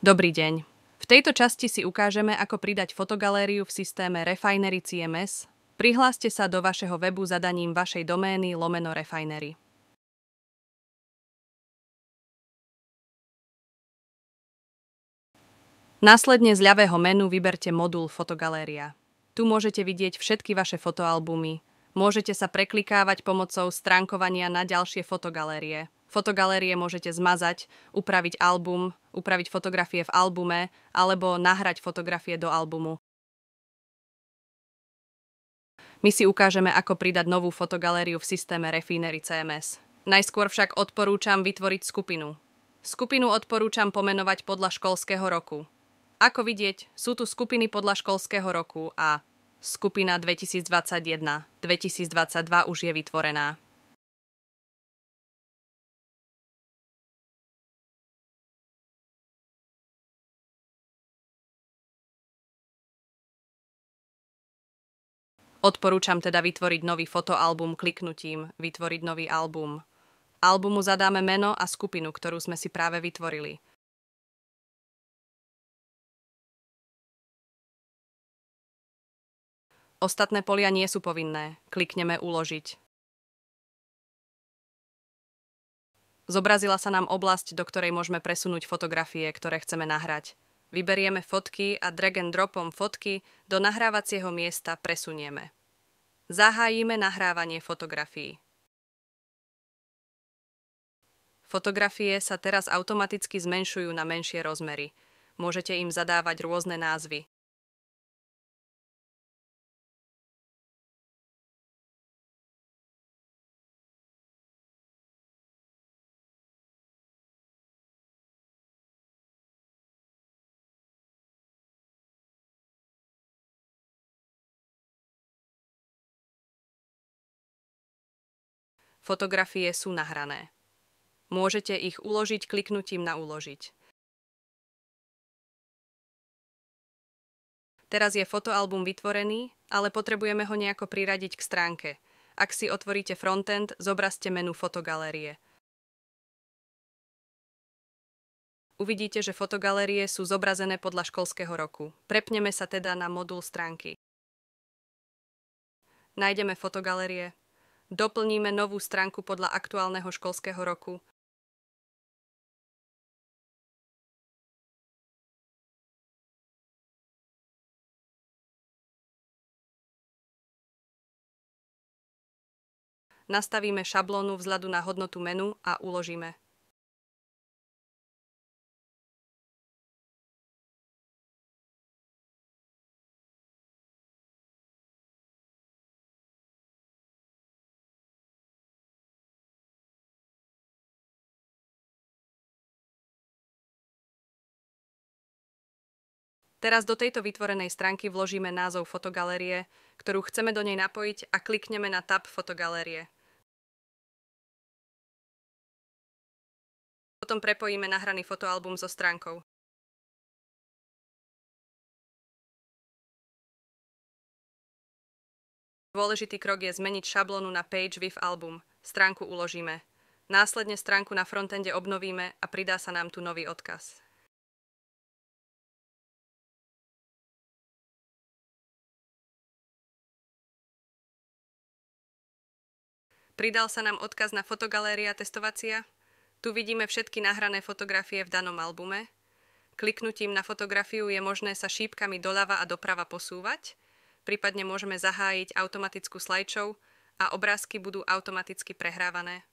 Dobrý deň. V tejto časti si ukážeme, ako pridať fotogalériu v systéme Refinery CMS. Prihláste sa do vašeho webu zadaním vašej domény /Refinery. Následne z ľavého menu vyberte modul Fotogaléria. Tu môžete vidieť všetky vaše fotoalbumy. Môžete sa preklikávať pomocou stránkovania na ďalšie fotogalérie. Fotogalérie môžete zmazať, upraviť album, upraviť fotografie v albume alebo nahrať fotografie do albumu. My si ukážeme, ako pridať novú fotogalériu v systéme Refinery CMS. Najskôr však odporúčam vytvoriť skupinu. Skupinu odporúčam pomenovať podľa školského roku. Ako vidieť, sú tu skupiny podľa školského roku a skupina 2021-2022 už je vytvorená. Odporúčam teda vytvoriť nový fotoalbum kliknutím Vytvoriť nový album. Albumu zadáme meno a skupinu, ktorú sme si práve vytvorili. Ostatné polia nie sú povinné. Klikneme Uložiť. Zobrazila sa nám oblasť, do ktorej môžeme presunúť fotografie, ktoré chceme nahrať. Vyberieme fotky a drag and dropom fotky do nahrávacieho miesta presunieme. Zahájime nahrávanie fotografií. Fotografie sa teraz automaticky zmenšujú na menšie rozmery. Môžete im zadávať rôzne názvy. Fotografie sú nahrané. Môžete ich uložiť kliknutím na Uložiť. Teraz je fotoalbum vytvorený, ale potrebujeme ho nejako priradiť k stránke. Ak si otvoríte frontend, zobrazte menu Fotogalérie. Uvidíte, že fotogalérie sú zobrazené podľa školského roku. Prepneme sa teda na modul stránky. Nájdeme fotogalérie. Doplníme novú stránku podľa aktuálneho školského roku. Nastavíme šablónu vzhľadu na hodnotu menu a uložíme. Teraz do tejto vytvorenej stránky vložíme názov fotogalérie, ktorú chceme do nej napojiť a klikneme na tab Fotogalérie. Potom prepojíme nahraný fotoalbum so stránkou. Dôležitý krok je zmeniť šablónu na Page with Album. Stránku uložíme. Následne stránku na frontende obnovíme a pridá sa nám tu nový odkaz. Pridal sa nám odkaz na fotogaléria testovacia. Tu vidíme všetky nahrané fotografie v danom albume. Kliknutím na fotografiu je možné sa šípkami doľava a doprava posúvať. Prípadne môžeme zahájiť automatickú slideshow a obrázky budú automaticky prehrávané.